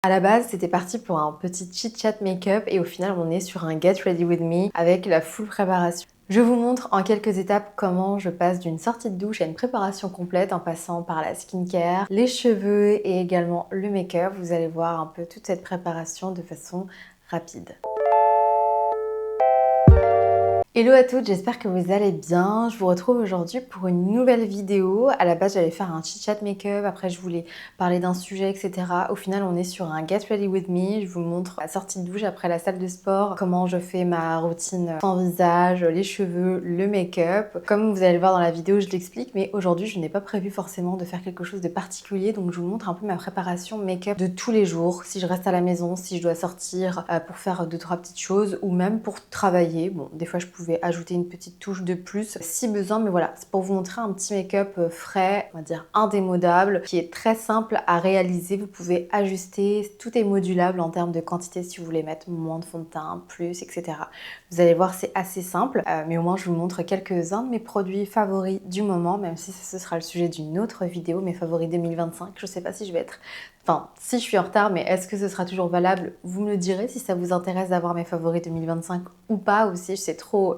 À la base, c'était parti pour un petit chit-chat make-up et au final, on est sur un Get Ready With Me avec la full préparation. Je vous montre en quelques étapes comment je passe d'une sortie de douche à une préparation complète en passant par la skincare, les cheveux et également le make-up. Vous allez voir un peu toute cette préparation de façon rapide. Hello à toutes, j'espère que vous allez bien. Je vous retrouve aujourd'hui pour une nouvelle vidéo. À la base, j'allais faire un chit-chat make-up, après je voulais parler d'un sujet, etc. Au final, on est sur un Get Ready With Me. Je vous montre la sortie de douche après la salle de sport, comment je fais ma routine sans visage, les cheveux, le make-up. Comme vous allez le voir dans la vidéo, je l'explique, mais aujourd'hui, je n'ai pas prévu forcément de faire quelque chose de particulier, donc je vous montre un peu ma préparation make-up de tous les jours. Si je reste à la maison, si je dois sortir pour faire 2-3 petites choses, ou même pour travailler. Bon, des fois, je pouvais ajouter une petite touche de plus si besoin, mais voilà, c'est pour vous montrer un petit make-up frais, on va dire indémodable, qui est très simple à réaliser. Vous pouvez ajuster, tout est modulable en termes de quantité si vous voulez mettre moins de fond de teint, plus, etc. Vous allez voir, c'est assez simple, mais au moins je vous montre quelques-uns de mes produits favoris du moment, même si ce sera le sujet d'une autre vidéo, mes favoris 2025. Je sais pas si je vais être... Enfin, si je suis en retard, mais est-ce que ce sera toujours valable? Vous me le direz si ça vous intéresse d'avoir mes favoris 2025 ou pas, ou si c'est trop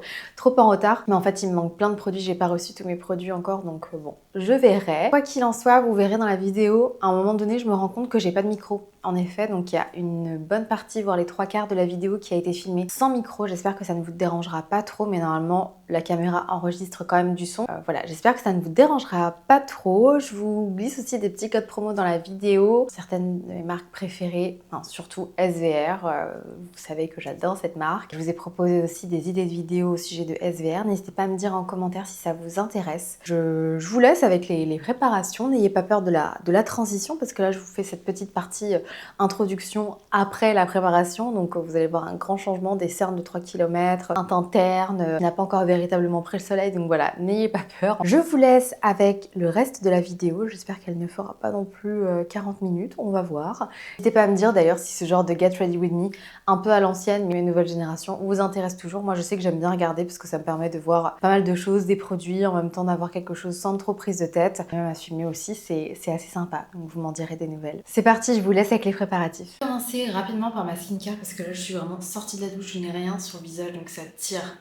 en retard. Mais en fait, il me manque plein de produits, j'ai pas reçu tous mes produits encore, donc bon, je verrai. Quoi qu'il en soit, vous verrez dans la vidéo, à un moment donné, je me rends compte que j'ai pas de micro. En effet, donc il y a une bonne partie, voire les 3/4 de la vidéo qui a été filmée sans micro. J'espère que ça ne vous dérangera pas trop, mais normalement, la caméra enregistre quand même du son. Voilà, j'espère que ça ne vous dérangera pas trop. Je vous glisse aussi des petits codes promo dans la vidéo. Certaines de mes marques préférées, enfin, surtout SVR, vous savez que j'adore cette marque. Je vous ai proposé aussi des idées de vidéos au sujet de SVR. N'hésitez pas à me dire en commentaire si ça vous intéresse. Je vous laisse avec les préparations. N'ayez pas peur de la transition, parce que là, je vous fais cette petite partie introduction après la préparation. Donc, vous allez voir un grand changement, des cernes de 3 km, un teint terne, qui n'a pas encore véritablement pris le soleil. Donc voilà, n'ayez pas peur. Je vous laisse avec le reste de la vidéo. J'espère qu'elle ne fera pas non plus 40 minutes. On va voir. N'hésitez pas à me dire d'ailleurs si ce genre de Get Ready With Me, un peu à l'ancienne, mais une nouvelle génération, vous intéresse toujours. Moi, je sais que j'aime bien regarder parce que ça me permet de voir pas mal de choses, des produits, en même temps d'avoir quelque chose sans trop prise de tête. Même à filmer aussi, c'est assez sympa. Donc vous m'en direz des nouvelles. C'est parti, je vous laisse avec les préparatifs. Je vais commencer rapidement par ma skincare parce que là, je suis vraiment sortie de la douche, je n'ai rien sur le visage, donc ça tire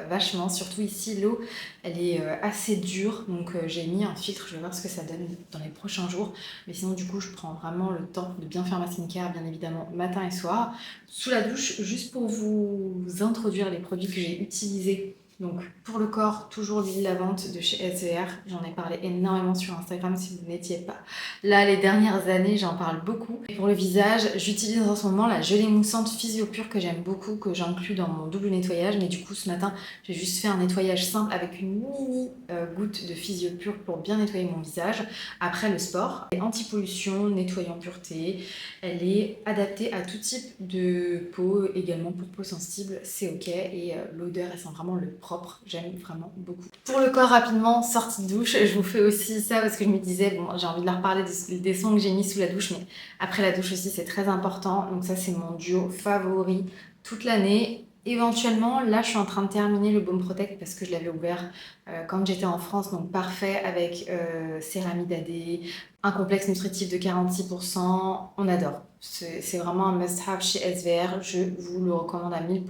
vachement. Surtout ici, l'eau, elle est assez dure, donc j'ai mis un filtre. Je vais voir ce que ça donne dans les prochains jours. Mais sinon, du coup, je prends vraiment le temps de bien faire ma skincare, bien évidemment, matin et soir. Sous la douche, juste pour vous introduire les produits que j'ai utilisés. Donc pour le corps, toujours l'huile lavande de chez SVR. J'en ai parlé énormément sur Instagram si vous n'étiez pas là les dernières années, j'en parle beaucoup. Et pour le visage, j'utilise en ce moment la gelée moussante Physiopure que j'aime beaucoup, que j'inclus dans mon double nettoyage. Mais du coup, ce matin, j'ai juste fait un nettoyage simple avec une mini goutte de Physiopure pour bien nettoyer mon visage après le sport. Anti-pollution, nettoyant pureté. Elle est adaptée à tout type de peau, également pour peau sensible, c'est ok. Et l'odeur, elle sent vraiment le propre, j'aime vraiment beaucoup. Pour le corps, rapidement, sortie de douche, je vous fais aussi ça parce que je me disais, bon, j'ai envie de leur parler des sons que j'ai mis sous la douche, mais après la douche aussi, c'est très important. Donc ça, c'est mon duo favori toute l'année. Éventuellement, là, je suis en train de terminer le Baume Protect parce que je l'avais ouvert quand j'étais en France, donc parfait, avec céramide AD, un complexe nutritif de 46%, on adore. C'est vraiment un must-have chez SVR, je vous le recommande à 1000%.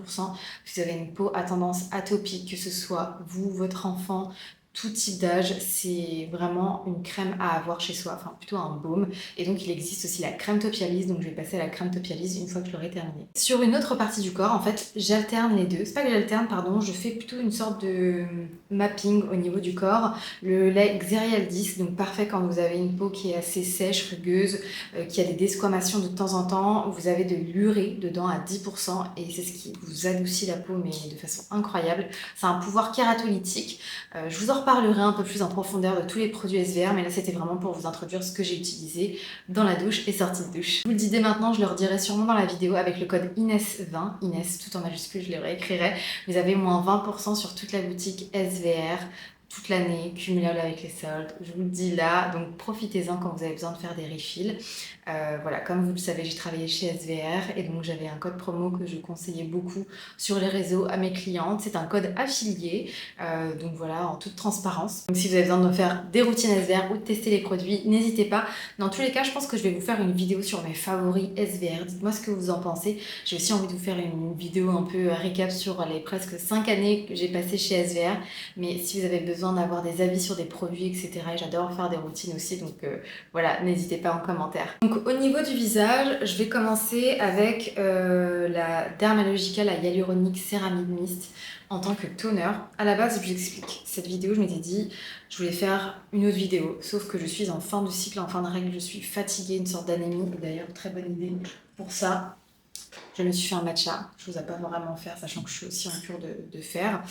Si vous avez une peau à tendance atopique, que ce soit vous, votre enfant, tout type d'âge, c'est vraiment une crème à avoir chez soi, enfin plutôt un baume. Et donc il existe aussi la crème Topialis, donc je vais passer à la crème Topialis une fois que je l'aurai terminée. Sur une autre partie du corps, en fait, j'alterne les deux. C'est pas que j'alterne, pardon, je fais plutôt une sorte de mapping au niveau du corps. Le lait Xerial 10, donc parfait quand vous avez une peau qui est assez sèche, rugueuse, qui a des desquamations de temps en temps. Vous avez de l'urée dedans à 10% et c'est ce qui vous adoucit la peau, mais de façon incroyable. C'est un pouvoir kératolytique. Je vous en reparlerai un peu plus en profondeur de tous les produits SVR, mais là c'était vraiment pour vous introduire ce que j'ai utilisé dans la douche et sortie de douche. Je vous le dis dès maintenant, je le redirai sûrement dans la vidéo avec le code INES20, INES tout en majuscule, je le réécrirai. Vous avez moins 20% sur toute la boutique SVR toute l'année, cumulable avec les soldes. Je vous le dis là, donc profitez-en quand vous avez besoin de faire des refills. Voilà, comme vous le savez, j'ai travaillé chez SVR et donc j'avais un code promo que je conseillais beaucoup sur les réseaux à mes clientes. C'est un code affilié, donc voilà, en toute transparence. Donc si vous avez besoin de faire des routines SVR ou de tester les produits, n'hésitez pas. Dans tous les cas, je pense que je vais vous faire une vidéo sur mes favoris SVR. Dites-moi ce que vous en pensez. J'ai aussi envie de vous faire une vidéo un peu récap sur les presque 5 années que j'ai passées chez SVR. Mais si vous avez besoin d'avoir des avis sur des produits, etc., et j'adore faire des routines aussi, donc voilà, n'hésitez pas en commentaire. Donc au niveau du visage, je vais commencer avec la Dermalogica, la Hyaluronic Ceramide Mist en tant que toner. À la base, je vous explique. Cette vidéo, je m'étais dit, je voulais faire une autre vidéo, sauf que je suis en fin de cycle, en fin de règle, je suis fatiguée, une sorte d'anémie. Et d'ailleurs, très bonne idée pour ça. Je me suis fait un matcha, je n'ose pas vraiment faire, sachant que je suis aussi en cure de fer.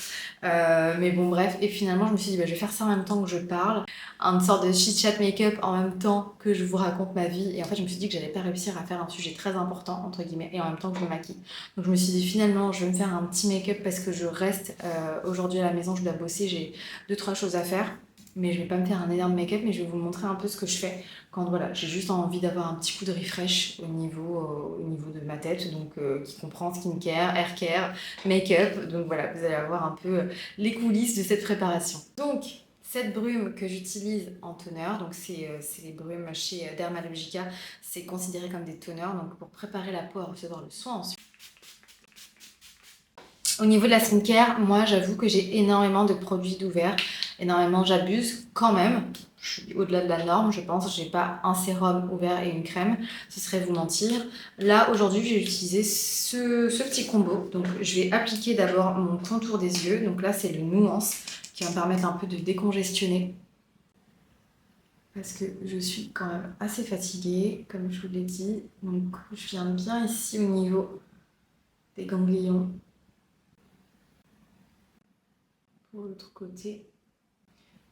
Mais bon, bref. Et finalement, je me suis dit, bah, je vais faire ça en même temps que je parle. Une sorte de chit-chat make-up en même temps que je vous raconte ma vie. Et en fait, je me suis dit que j'allais pas réussir à faire un sujet très important, entre guillemets, et en même temps que je me maquille. Donc, je me suis dit, finalement, je vais me faire un petit make-up parce que je reste aujourd'hui à la maison, je dois bosser, j'ai 2-3 choses à faire. Mais je vais pas me faire un énorme make-up, mais je vais vous montrer un peu ce que je fais quand voilà, j'ai juste envie d'avoir un petit coup de refresh au niveau de ma tête, donc qui comprend skincare, hair care, make-up. Donc voilà, vous allez avoir un peu les coulisses de cette préparation. Donc, cette brume que j'utilise en toner, donc c'est les brumes chez Dermalogica, c'est considéré comme des toners, donc pour préparer la peau à recevoir le soin ensuite. Au niveau de la skincare, moi j'avoue que j'ai énormément de produits d'ouvert, énormément, j'abuse quand même. Je suis au-delà de la norme, je pense. J'ai pas un sérum ouvert et une crème, ce serait vous mentir. Là aujourd'hui, j'ai utilisé ce petit combo. Donc je vais appliquer d'abord mon contour des yeux. Donc là, c'est le Nuance qui va me permettre un peu de décongestionner parce que je suis quand même assez fatiguée, comme je vous l'ai dit. Donc je viens bien ici au niveau des ganglions. Pour l'autre côté.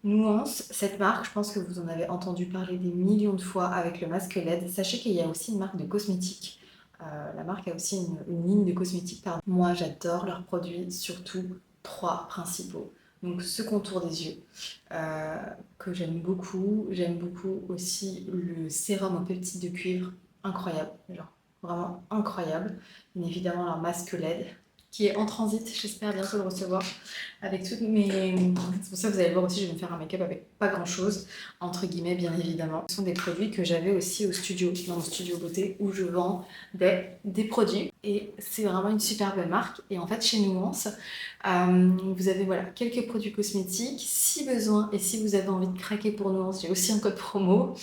Nuance, cette marque, je pense que vous en avez entendu parler des millions de fois avec le masque LED. Sachez qu'il y a aussi une marque de cosmétiques. La marque a aussi une ligne de cosmétiques. Pardon. Moi, j'adore leurs produits, surtout 3 principaux. Donc, ce contour des yeux que j'aime beaucoup. J'aime beaucoup aussi le sérum en peptides de cuivre, incroyable, genre vraiment incroyable. Bien évidemment, leur masque LED qui est en transit, j'espère bientôt le recevoir avec toutes mes... C'est pour ça que vous allez voir aussi, je vais me faire un make-up avec pas grand-chose, entre guillemets, bien évidemment. Ce sont des produits que j'avais aussi au studio, dans mon studio beauté, où je vends des produits. Et c'est vraiment une super belle marque. Et en fait, chez Nuance, vous avez voilà, quelques produits cosmétiques. Si besoin, et si vous avez envie de craquer pour Nuance, j'ai aussi un code promo.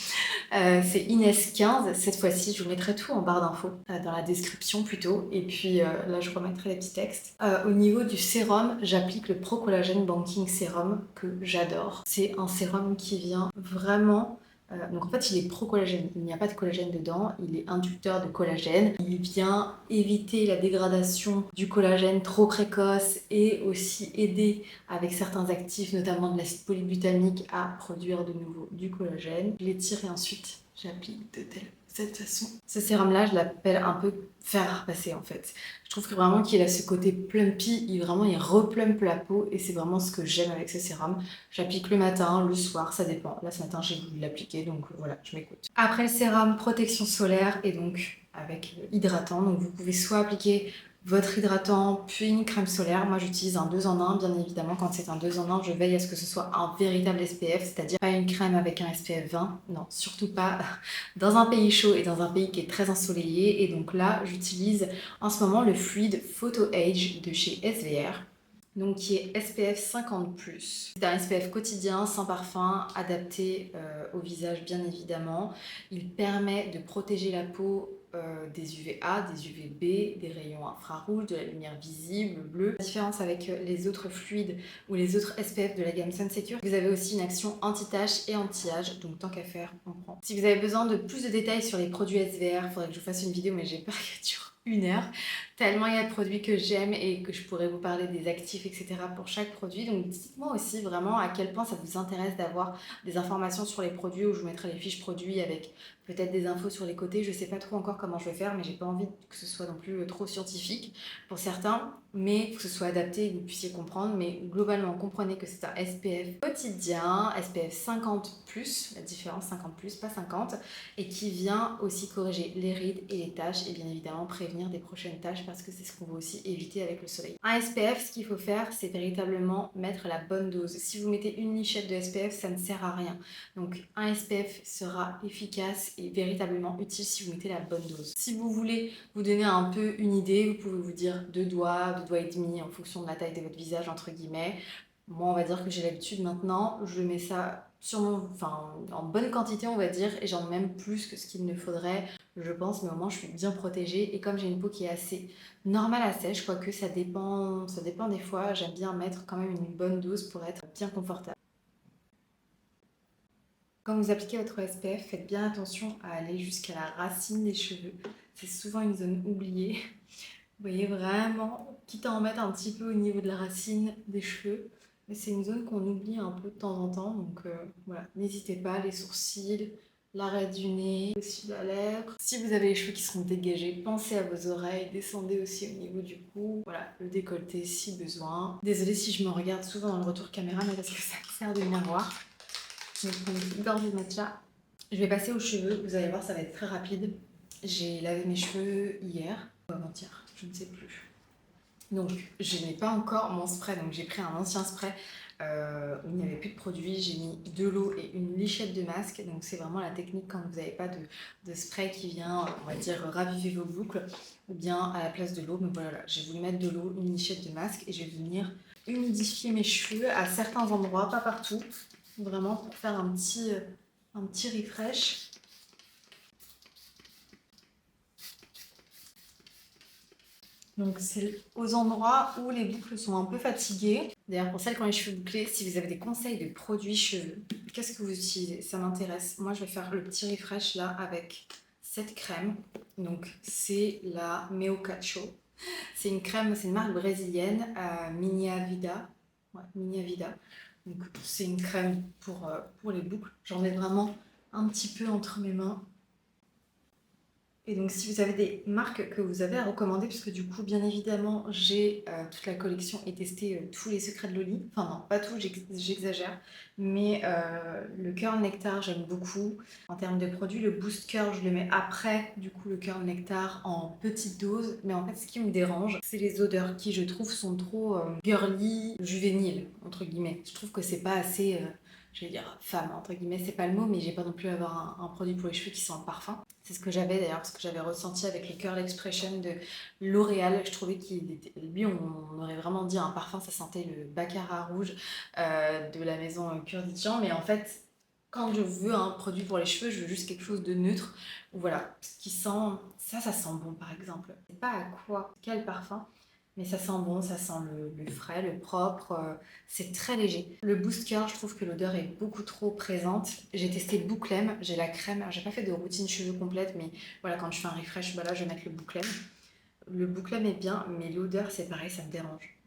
C'est Inès15. Cette fois-ci, je vous mettrai tout en barre d'infos, dans la description plutôt. Et puis là, je remettrai les petits textes. Au niveau du sérum, j'applique le Pro Collagen Banking Sérum que j'adore. C'est un sérum qui vient vraiment... donc en fait, il est pro-collagène. Il n'y a pas de collagène dedans. Il est inducteur de collagène. Il vient éviter la dégradation du collagène trop précoce et aussi aider avec certains actifs, notamment de l'acide polyglutamique, à produire de nouveau du collagène. Je l'étire et ensuite j'applique de cette façon. Ce sérum-là, je l'appelle un peu fer à repasser en fait. Je trouve que vraiment qu'il a ce côté plumpy, il replumpe la peau et c'est vraiment ce que j'aime avec ce sérum. J'applique le matin, le soir, ça dépend. Là ce matin j'ai voulu l'appliquer donc voilà, je m'écoute. Après le sérum, protection solaire et donc avec hydratant. Donc vous pouvez soit appliquer votre hydratant, puis une crème solaire. Moi, j'utilise un 2 en 1. Bien évidemment, quand c'est un 2 en 1, je veille à ce que ce soit un véritable SPF, c'est-à-dire pas une crème avec un SPF 20. Non, surtout pas dans un pays chaud et dans un pays qui est très ensoleillé. Et donc là, j'utilise en ce moment le fluide Photo Age de chez SVR. Donc qui est SPF 50+. C'est un SPF quotidien, sans parfum, adapté au visage bien évidemment. Il permet de protéger la peau des UVA, des UVB, des rayons infrarouges, de la lumière visible, bleue. La différence avec les autres fluides ou les autres SPF de la gamme Sunsecure, vous avez aussi une action anti-tache et anti-âge, donc tant qu'à faire, on prend. Si vous avez besoin de plus de détails sur les produits SVR, il faudrait que je vous fasse une vidéo, mais j'ai peur qu'elle dure 1 heure. Tellement il y a de produits que j'aime et que je pourrais vous parler des actifs, etc. pour chaque produit. Donc dites-moi aussi vraiment à quel point ça vous intéresse d'avoir des informations sur les produits, où je vous mettrai les fiches produits avec peut-être des infos sur les côtés. Je sais pas trop encore comment je vais faire, mais j'ai pas envie que ce soit non plus trop scientifique pour certains, mais que ce soit adapté et que vous puissiez comprendre. Mais globalement, comprenez que c'est un SPF quotidien, SPF 50+, la différence 50+, pas 50, et qui vient aussi corriger les rides et les taches et bien évidemment prévenir des prochaines taches parce que c'est ce qu'on veut aussi éviter avec le soleil. Un SPF, ce qu'il faut faire, c'est véritablement mettre la bonne dose. Si vous mettez une lichette de SPF, ça ne sert à rien. Donc un SPF sera efficace et véritablement utile si vous mettez la bonne dose. Si vous voulez vous donner un peu une idée, vous pouvez vous dire 2 doigts et demi en fonction de la taille de votre visage entre guillemets. Moi on va dire que j'ai l'habitude maintenant, je mets ça sur en bonne quantité on va dire, et j'en mets même plus que ce qu'il ne faudrait je pense, mais au moins je suis bien protégée et comme j'ai une peau qui est assez normale à sèche, quoique ça dépend des fois, j'aime bien mettre quand même une bonne dose pour être bien confortable. Quand vous appliquez votre SPF, faites bien attention à aller jusqu'à la racine des cheveux. C'est souvent une zone oubliée. Vous voyez vraiment, quitte à en mettre un petit peu au niveau de la racine des cheveux, mais c'est une zone qu'on oublie un peu de temps en temps, donc voilà, n'hésitez pas, les sourcils, l'arrêt du nez, au-dessus de la lèvre. Si vous avez les cheveux qui seront dégagés, pensez à vos oreilles, descendez aussi au niveau du cou, voilà, le décolleté si besoin. Désolée si je me regarde souvent dans le retour caméra, mais parce que ça me sert de miroir. Je vais prendre une petite gorgée de matcha. Je vais passer aux cheveux, vous allez voir, ça va être très rapide. J'ai lavé mes cheveux hier, ou avant-hier, je ne sais plus. Donc, je n'ai pas encore mon spray, donc j'ai pris un ancien spray où il n'y avait plus de produit. J'ai mis de l'eau et une lichette de masque. Donc, c'est vraiment la technique quand vous n'avez pas de spray qui vient, on va dire, raviver vos boucles, ou bien à la place de l'eau. Mais voilà, j'ai voulu mettre de l'eau, une lichette de masque et je vais venir humidifier mes cheveux à certains endroits, pas partout. Vraiment pour faire un petit refresh. Donc c'est aux endroits où les boucles sont un peu fatiguées. D'ailleurs pour celles qui ont les cheveux bouclés, si vous avez des conseils de produits cheveux, qu'est-ce que vous utilisez? Ça m'intéresse. Moi je vais faire le petit refresh là avec cette crème. Donc c'est la Meo Cacho. C'est une crème, c'est une marque brésilienne, Minha Vida. Ouais, Minha Vida. Donc c'est une crème pour les boucles. J'en mets vraiment un petit peu entre mes mains. Et donc si vous avez des marques que vous avez à recommander, puisque du coup bien évidemment j'ai toute la collection et testé tous les secrets de Loli, enfin non pas tout, j'exagère, mais le Curl Nectar j'aime beaucoup. En termes de produits, le Boost Curl je le mets après du coup le Curl Nectar en petite dose, mais en fait ce qui me dérange c'est les odeurs qui je trouve sont trop girly, juvéniles entre guillemets. Je trouve que c'est pas assez... je vais dire femme entre guillemets, c'est pas le mot, mais j'ai pas non plus à avoir un produit pour les cheveux qui sent le parfum. C'est ce que j'avais d'ailleurs, ce que j'avais ressenti avec le Curl Expression de L'Oréal. Je trouvais qu'il était, lui, on aurait vraiment dit un parfum, ça sentait le baccarat rouge de la maison Kurdichian, mais en fait, quand je veux un produit pour les cheveux, je veux juste quelque chose de neutre. Ou voilà, ce qui sent, ça sent bon par exemple. Je sais pas à quoi, quel parfum. Mais ça sent bon, ça sent le frais, le propre, c'est très léger. Le Boost Curl, je trouve que l'odeur est beaucoup trop présente. J'ai testé Bouclem, j'ai la crème, j'ai pas fait de routine cheveux complète, mais voilà, quand je fais un refresh, bah là je vais mettre le Bouclem. Le Bouclem est bien, mais l'odeur c'est pareil, ça me dérange.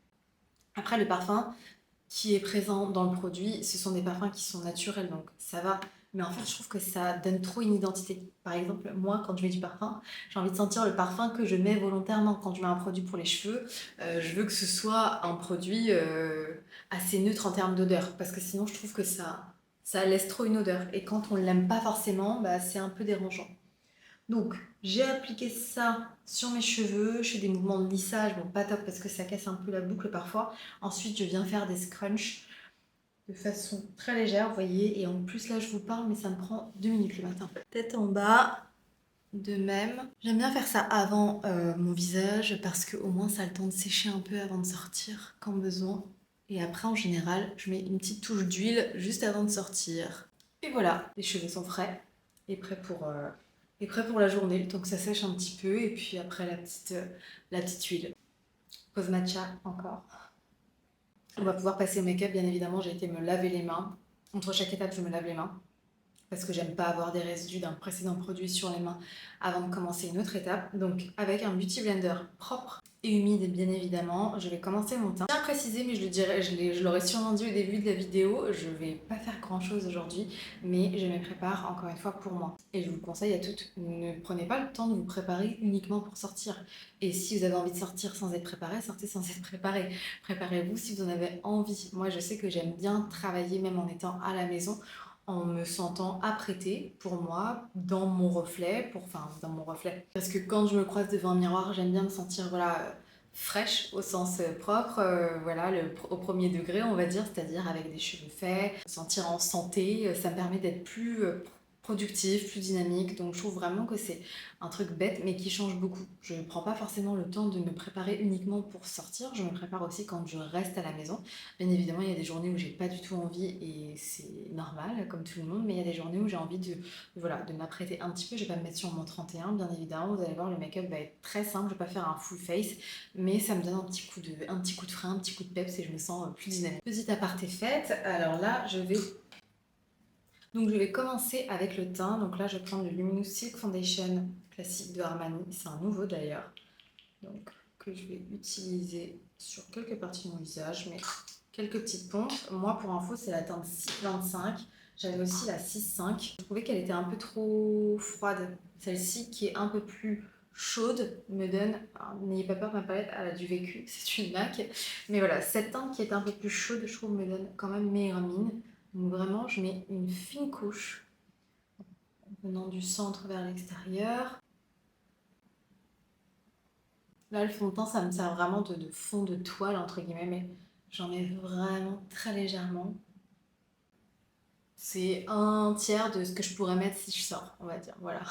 Après le parfum qui est présent dans le produit, ce sont des parfums qui sont naturels, donc ça va. Mais en fait, je trouve que ça donne trop une identité. Par exemple, moi, quand je mets du parfum, j'ai envie de sentir le parfum que je mets volontairement. Quand je mets un produit pour les cheveux, je veux que ce soit un produit assez neutre en termes d'odeur. Parce que sinon, je trouve que ça laisse trop une odeur. Et quand on ne l'aime pas forcément, bah, c'est un peu dérangeant. Donc, j'ai appliqué ça sur mes cheveux. Je fais des mouvements de lissage. Bon, pas top parce que ça casse un peu la boucle parfois. Ensuite, je viens faire des scrunchs de façon très légère, vous voyez, et en plus là je vous parle mais ça me prend 2 minutes le matin. Tête en bas, de même. J'aime bien faire ça avant mon visage parce que au moins ça a le temps de sécher un peu avant de sortir quand besoin. Et après en général, je mets une petite touche d'huile juste avant de sortir. Et voilà, les cheveux sont frais et prêts pour la journée, le temps que ça sèche un petit peu et puis après la petite huile. Pause matcha encore. On va pouvoir passer au make-up, bien évidemment, j'ai été me laver les mains. Entre chaque étape, je me lave les mains parce que j'aime pas avoir des résidus d'un précédent produit sur les mains avant de commencer une autre étape. Donc avec un Beauty Blender propre, et humide bien évidemment. Je vais commencer mon teint. Bien précisé, mais je le dirais, je l'aurais sûrement dit au début de la vidéo, je vais pas faire grand chose aujourd'hui, mais je me prépare encore une fois pour moi. Et je vous le conseille à toutes, ne prenez pas le temps de vous préparer uniquement pour sortir. Et si vous avez envie de sortir sans être préparé, sortez sans être préparé. Préparez-vous si vous en avez envie. Moi je sais que j'aime bien travailler même en étant à la maison, en me sentant apprêtée pour moi, dans mon reflet, enfin dans mon reflet. Parce que quand je me croise devant un miroir, j'aime bien me sentir voilà, fraîche au sens propre, voilà, au premier degré on va dire, c'est-à-dire avec des cheveux faits, me sentir en santé, ça me permet d'être plus productive, plus dynamique, donc je trouve vraiment que c'est un truc bête mais qui change beaucoup. Je ne prends pas forcément le temps de me préparer uniquement pour sortir, je me prépare aussi quand je reste à la maison. Bien évidemment, il y a des journées où j'ai pas du tout envie et c'est normal, comme tout le monde, mais il y a des journées où j'ai envie voilà, de m'apprêter un petit peu. Je vais pas me mettre sur mon 31, bien évidemment. Vous allez voir, le make-up va être très simple. Je vais pas faire un full face, mais ça me donne un petit coup de frein, un petit coup de peps et je me sens plus dynamique. Petit aparté fait, alors là, je vais commencer avec le teint. Donc là, je vais prendre le Luminous Silk Foundation classique de Armani. C'est un nouveau d'ailleurs. Donc, que je vais utiliser sur quelques parties de mon visage, mais quelques petites pontes. Moi, pour info, c'est la teinte 625. J'avais aussi la 6.5. Je trouvais qu'elle était un peu trop froide. Celle-ci, qui est un peu plus chaude, me donne... N'ayez pas peur de ma palette, elle a du vécu, c'est une MAC. Mais voilà, cette teinte qui est un peu plus chaude, je trouve, me donne quand même meilleure mine. Donc vraiment, je mets une fine couche venant du centre vers l'extérieur. Là, le fond de teint, ça me sert vraiment de fond de toile, entre guillemets, mais j'en mets vraiment très légèrement. C'est un tiers de ce que je pourrais mettre si je sors, on va dire, voilà.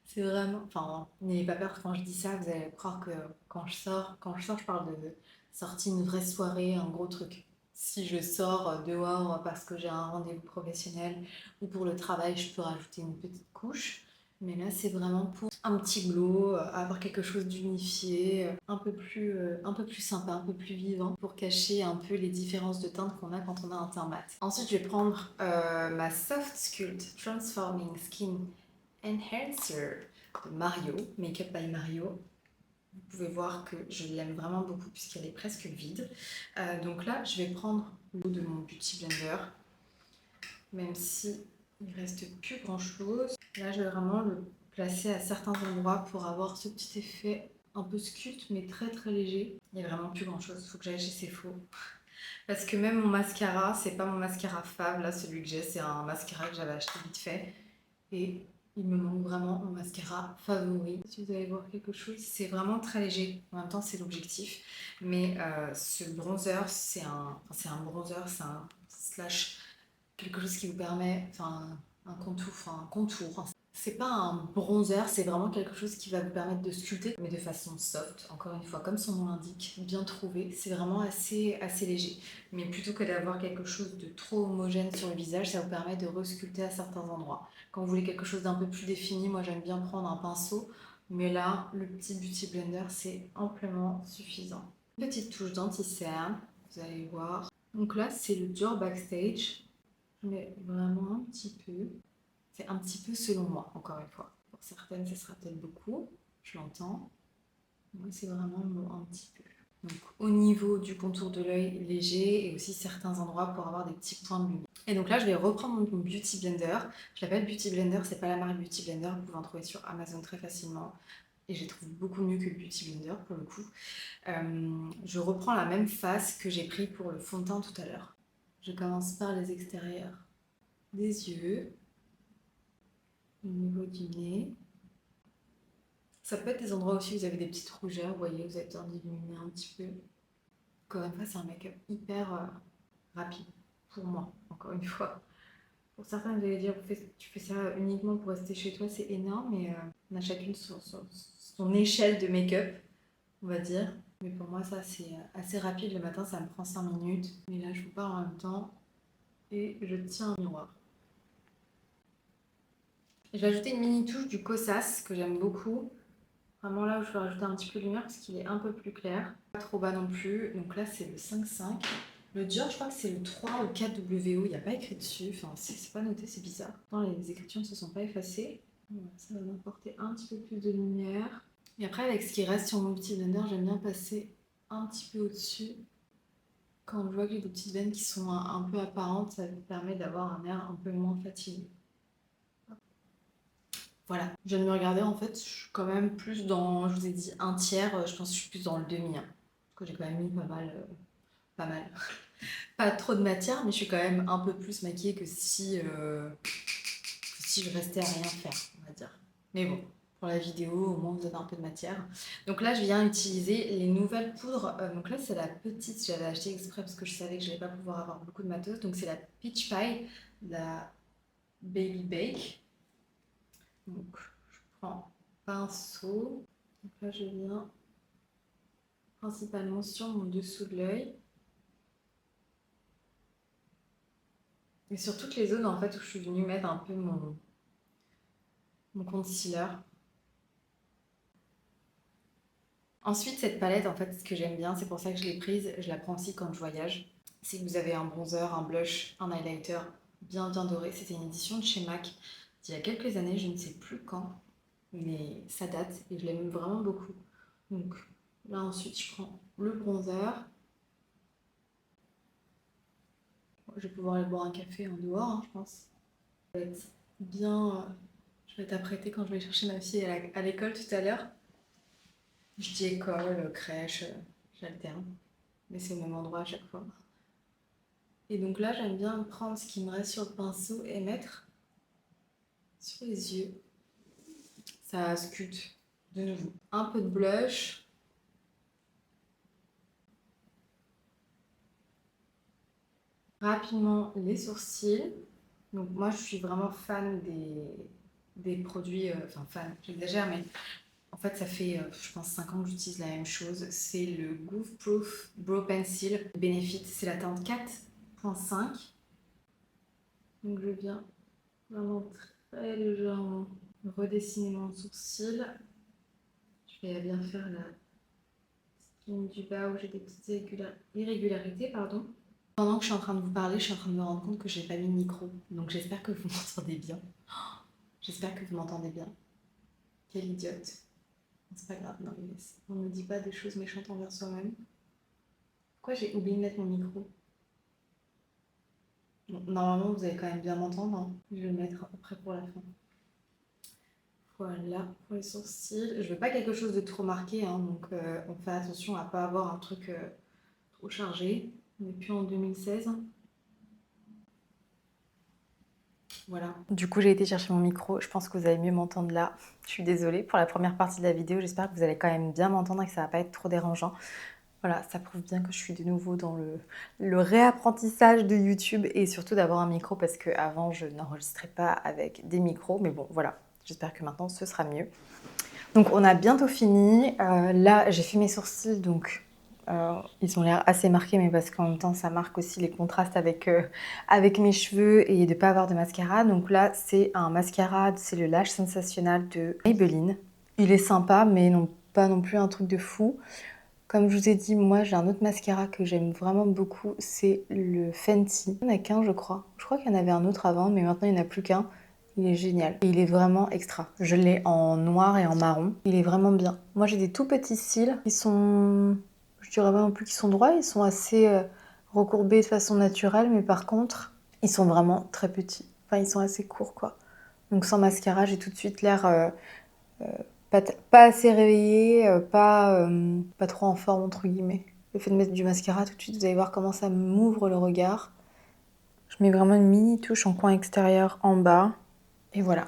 C'est vraiment... Enfin, n'ayez pas peur quand je dis ça, vous allez croire que quand je sors, je parle de sortie, une vraie soirée, un gros truc. Si je sors dehors parce que j'ai un rendez-vous professionnel ou pour le travail, je peux rajouter une petite couche. Mais là, c'est vraiment pour un petit glow, avoir quelque chose d'unifié, un peu plus sympa, un peu plus vivant, pour cacher un peu les différences de teinte qu'on a quand on a un teint mat. Ensuite, je vais prendre ma Soft Sculpt Transforming Skin Enhancer de Mario, Makeup by Mario. Vous pouvez voir que je l'aime vraiment beaucoup puisqu'elle est presque vide. Donc là, je vais prendre l'eau de mon Beauty Blender, même si il reste plus grand chose. Là, je vais vraiment le placer à certains endroits pour avoir ce petit effet un peu sculpte mais très très léger. Il n'y a vraiment plus grand chose, il faut que j'aille chez Sephora. Parce que même mon mascara, c'est pas mon mascara Fab, là celui que j'ai, c'est un mascara que j'avais acheté vite fait. Et il me manque vraiment mon mascara favori. Si vous allez voir quelque chose, c'est vraiment très léger. En même temps, c'est l'objectif. Mais ce bronzer, c'est un bronzer, c'est un slash quelque chose qui vous permet, un contour. C'est pas un bronzer, c'est vraiment quelque chose qui va vous permettre de sculpter, mais de façon soft, encore une fois, comme son nom l'indique, bien trouvé. C'est vraiment assez léger. Mais plutôt que d'avoir quelque chose de trop homogène sur le visage, ça vous permet de resculpter à certains endroits. Quand vous voulez quelque chose d'un peu plus défini, moi j'aime bien prendre un pinceau, mais là, le petit Beauty Blender, c'est amplement suffisant. Une petite touche d'anti-cerne, vous allez voir. Donc là, c'est le Dior Backstage. Je mets vraiment un petit peu. C'est un petit peu selon moi, encore une fois. Pour certaines, ça sera peut-être beaucoup, je l'entends. Moi, c'est vraiment un petit peu. Donc, au niveau du contour de l'œil léger et aussi certains endroits pour avoir des petits points de lumière. Et donc là, je vais reprendre mon Beauty Blender. Je l'appelle Beauty Blender, c'est pas la marque Beauty Blender, vous pouvez en trouver sur Amazon très facilement. Et je les trouve beaucoup mieux que le Beauty Blender pour le coup. Je reprends la même face que j'ai pris pour le fond de teint tout à l'heure. Je commence par les extérieurs des yeux, au niveau du nez. Ça peut être des endroits aussi où vous avez des petites rougeurs, vous voyez, vous avez besoin d'illuminer un petit peu. Encore une fois, c'est un make-up hyper rapide pour moi, encore une fois. Pour certains, vous allez dire, tu fais ça uniquement pour rester chez toi, c'est énorme, mais on a chacune son échelle de make-up, on va dire. Mais pour moi, ça, c'est assez rapide. Le matin, ça me prend 5 minutes. Mais là, je vous parle en même temps et je tiens un miroir. Je vais ajouter une mini touche du Kosas que j'aime beaucoup. Vraiment là où je vais rajouter un petit peu de lumière parce qu'il est un peu plus clair. Pas trop bas non plus. Donc là, c'est le 5.5. Le Dior, je crois que c'est le 3 ou 4WO. Il n'y a pas écrit dessus. Enfin, c'est pas noté, c'est bizarre. Non, les écritures ne se sont pas effacées. Voilà, ça va m'apporter un petit peu plus de lumière. Et après, avec ce qui reste sur mon petit blender, j'aime bien passer un petit peu au-dessus. Quand je vois que j'ai des petites veines qui sont un peu apparentes, ça me permet d'avoir un air un peu moins fatigué. Voilà, je viens de me regarder, en fait, je suis quand même plus dans, je vous ai dit, un tiers, je pense que je suis plus dans le demi, hein, parce que j'ai quand même mis pas mal, pas trop de matière, mais je suis quand même un peu plus maquillée que si je restais à rien faire, on va dire. Mais bon, pour la vidéo, au moins vous avez un peu de matière. Donc là, je viens utiliser les nouvelles poudres. Donc là, c'est la petite, j'avais acheté exprès parce que je savais que je n'allais pas pouvoir avoir beaucoup de matos. Donc c'est la Peach Pie, la Baby Bake. Donc je prends pinceau. Donc là, je viens principalement sur mon dessous de l'œil. Et sur toutes les zones en fait où je suis venue mettre un peu mon concealer. Ensuite, cette palette, en fait, ce que j'aime bien, c'est pour ça que je l'ai prise, je la prends aussi quand je voyage. Si vous avez un bronzer, un blush, un highlighter bien bien doré, c'était une édition de chez MAC d'il y a quelques années, je ne sais plus quand, mais ça date et je l'aime vraiment beaucoup. Donc là ensuite, je prends le bronzer. Je vais pouvoir aller boire un café en dehors, hein, je pense. Je vais être bien, je vais être apprêtée quand je vais chercher ma fille à l'école tout à l'heure. Je dis école, crèche, j'alterne, mais c'est au même endroit à chaque fois. Et donc là, j'aime bien prendre ce qui me reste sur le pinceau et mettre sur les yeux. Ça sculpte de nouveau. Un peu de blush. Rapidement les sourcils. Donc moi, je suis vraiment fan des produits... Enfin, fan, j'exagère, mais en fait, ça fait, je pense, 5 ans que j'utilise la même chose. C'est le Goof Proof Brow Pencil Benefit. C'est la teinte 4.5. Donc je viens vraiment très légèrement redessiner mon sourcil. Je vais bien faire la ligne du bas où j'ai des petites irrégularités, pardon. Pendant que je suis en train de vous parler, je suis en train de me rendre compte que j'ai pas mis de micro. Donc j'espère que vous m'entendez bien. J'espère que vous m'entendez bien. Quelle idiote. C'est pas grave, non, mais on ne dit pas des choses méchantes envers soi-même. Pourquoi j'ai oublié de mettre mon micro? Bon, normalement, vous allez quand même bien m'entendre, hein. Je vais le mettre après pour la fin. Voilà, pour les sourcils. Je veux pas quelque chose de trop marqué, hein, donc on fait attention à pas avoir un truc trop chargé. On n'est plus en 2016. Voilà. Du coup, j'ai été chercher mon micro. Je pense que vous allez mieux m'entendre là. Je suis désolée pour la première partie de la vidéo. J'espère que vous allez quand même bien m'entendre et que ça va pas être trop dérangeant. Voilà, ça prouve bien que je suis de nouveau dans le réapprentissage de YouTube et surtout d'avoir un micro parce qu'avant, je n'enregistrais pas avec des micros. Mais bon, voilà. J'espère que maintenant, ce sera mieux. Donc, on a bientôt fini. Là, j'ai fait mes sourcils, donc ils ont l'air assez marqués, mais parce qu'en même temps, ça marque aussi les contrastes avec mes cheveux et de ne pas avoir de mascara. Donc là, c'est un mascara, c'est le Lash Sensationnel de Maybelline. Il est sympa, mais non, pas non plus un truc de fou. Comme je vous ai dit, moi, j'ai un autre mascara que j'aime vraiment beaucoup, c'est le Fenty. Il n'y en a qu'un, je crois. Je crois qu'il y en avait un autre avant, mais maintenant, il n'y en a plus qu'un. Il est génial. Et il est vraiment extra. Je l'ai en noir et en marron. Il est vraiment bien. Moi, j'ai des tout petits cils. Ils sont... Je dirais pas non plus qu'ils sont droits. Ils sont assez recourbés de façon naturelle. Mais par contre, ils sont vraiment très petits. Enfin, ils sont assez courts, quoi. Donc sans mascara, j'ai tout de suite l'air pas assez réveillée, pas trop en forme, entre guillemets. Le fait de mettre du mascara, tout de suite, vous allez voir comment ça m'ouvre le regard. Je mets vraiment une mini touche en coin extérieur en bas. Et voilà.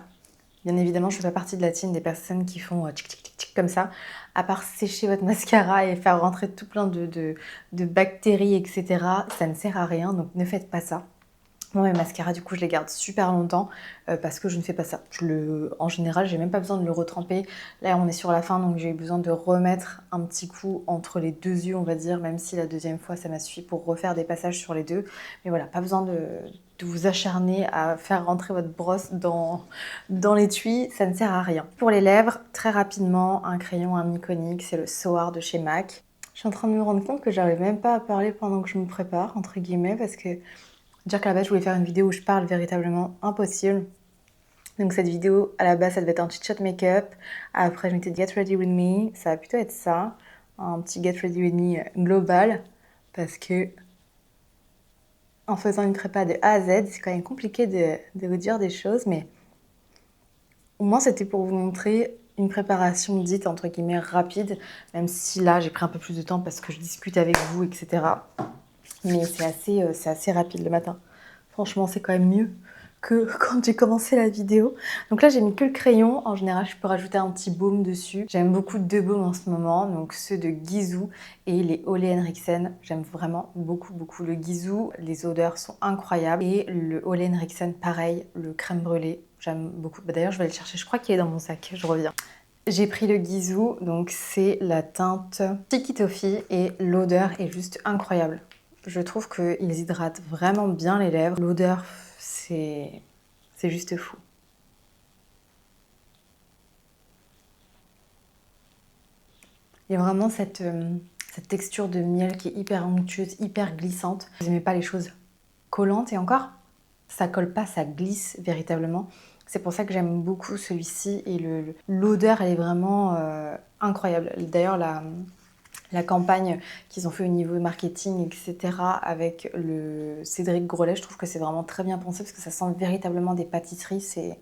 Bien évidemment, je fais pas partie de la team des personnes qui font tchic tchic tchic tchic comme ça. À part sécher votre mascara et faire rentrer tout plein de bactéries, etc. Ça ne sert à rien, donc ne faites pas ça. Moi, mes mascaras, du coup, je les garde super longtemps parce que je ne fais pas ça. En général, j'ai même pas besoin de le retremper. Là, on est sur la fin, donc j'ai eu besoin de remettre un petit coup entre les deux yeux, on va dire, même si la deuxième fois, ça m'a suffi pour refaire des passages sur les deux. Mais voilà, pas besoin de vous acharner à faire rentrer votre brosse dans l'étui, ça ne sert à rien. Pour les lèvres, très rapidement, un crayon, un iconique, c'est le Soar de chez MAC. Je suis en train de me rendre compte que j'arrive même pas à parler pendant que je me prépare, entre guillemets, parce que dire qu'à la base je voulais faire une vidéo où je parle véritablement impossible. Donc cette vidéo, à la base, ça devait être un chit chat make-up. Après, je m'étais dit get ready with me. Ça va plutôt être ça, un petit get ready with me global, parce que en faisant une prépa de A à Z, c'est quand même compliqué de vous dire des choses, mais au moins c'était pour vous montrer une préparation dite entre guillemets rapide, même si là j'ai pris un peu plus de temps parce que je discute avec vous, etc. Mais c'est assez rapide le matin. Franchement, c'est quand même mieux que quand j'ai commencé la vidéo. Donc là, j'ai mis que le crayon. En général, je peux rajouter un petit baume dessus. J'aime beaucoup deux baumes en ce moment, donc ceux de Gisou et les Ole Henriksen. J'aime vraiment beaucoup, beaucoup le Gisou. Les odeurs sont incroyables. Et le Ole Henriksen, pareil, le crème brûlée. J'aime beaucoup. Bah, d'ailleurs, je vais le chercher. Je crois qu'il est dans mon sac. Je reviens. J'ai pris le Gisou, donc c'est la teinte Tiki Toffee et l'odeur est juste incroyable. Je trouve qu'ils hydratent vraiment bien les lèvres. L'odeur, c'est juste fou. Il y a vraiment cette texture de miel qui est hyper onctueuse, hyper glissante. Vous n'aimez pas les choses collantes et encore, ça colle pas, ça glisse véritablement. C'est pour ça que j'aime beaucoup celui-ci et l'odeur, elle est vraiment incroyable. D'ailleurs, la campagne qu'ils ont fait au niveau marketing, etc. avec le Cédric Grolet, je trouve que c'est vraiment très bien pensé parce que ça sent véritablement des pâtisseries. C'est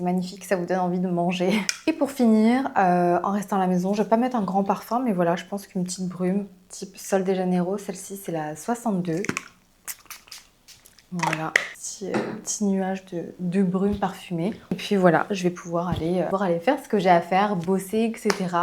magnifique, ça vous donne envie de manger. Et pour finir, en restant à la maison, je vais pas mettre un grand parfum, mais voilà, je pense qu'une petite brume, type Sol de Janeiro, celle-ci c'est la 62. Voilà, petit nuage de brume parfumée. Et puis voilà, je vais pouvoir aller faire ce que j'ai à faire, bosser, etc.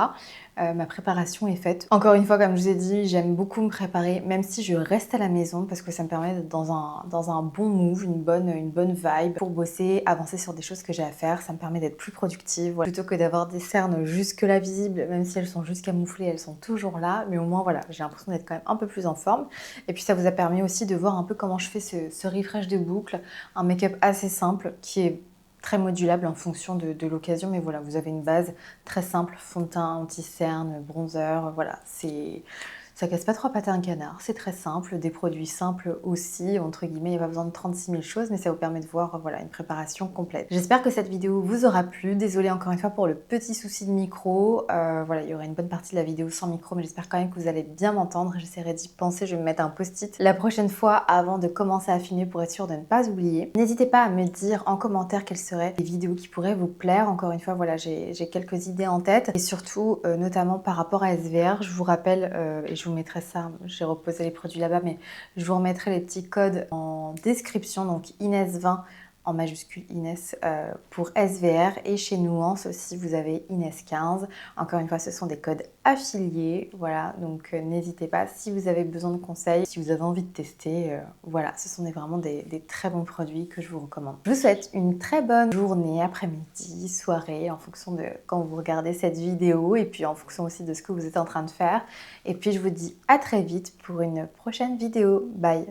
Ma préparation est faite. Encore une fois, comme je vous ai dit, j'aime beaucoup me préparer, même si je reste à la maison, parce que ça me permet d'être dans un bon move, une bonne vibe pour bosser, avancer sur des choses que j'ai à faire. Ça me permet d'être plus productive. Voilà. Plutôt que d'avoir des cernes jusque-là visibles, même si elles sont juste camouflées, elles sont toujours là. Mais au moins, voilà, j'ai l'impression d'être quand même un peu plus en forme. Et puis ça vous a permis aussi de voir un peu comment je fais ce refresh de boucles. Un make-up assez simple qui est très modulable en fonction de l'occasion, mais voilà, vous avez une base très simple, fond de teint, anti-cerne, bronzer, voilà, ça casse pas trois pattes à un canard, c'est très simple, des produits simples aussi, entre guillemets, il n'y a pas besoin de 36 000 choses, mais ça vous permet de voir voilà, une préparation complète. J'espère que cette vidéo vous aura plu, désolée encore une fois pour le petit souci de micro, voilà, il y aura une bonne partie de la vidéo sans micro, mais j'espère quand même que vous allez bien m'entendre, j'essaierai d'y penser, je vais me mettre un post-it la prochaine fois avant de commencer à filmer pour être sûre de ne pas oublier. N'hésitez pas à me dire en commentaire quelles seraient les vidéos qui pourraient vous plaire, encore une fois, voilà, j'ai quelques idées en tête, et surtout, notamment par rapport à SVR, je vous rappelle, et je vous mettrai ça, j'ai reposé les produits là-bas, mais je vous remettrai les petits codes en description, donc Inès20 en majuscule Inès pour SVR et chez Nuance aussi vous avez Inès15. Encore une fois, ce sont des codes affiliés, voilà, donc n'hésitez pas si vous avez besoin de conseils, si vous avez envie de tester, voilà, ce sont vraiment des très bons produits que je vous recommande. Je vous souhaite une très bonne journée, après-midi, soirée, en fonction de quand vous regardez cette vidéo et puis en fonction aussi de ce que vous êtes en train de faire. Et puis je vous dis à très vite pour une prochaine vidéo. Bye!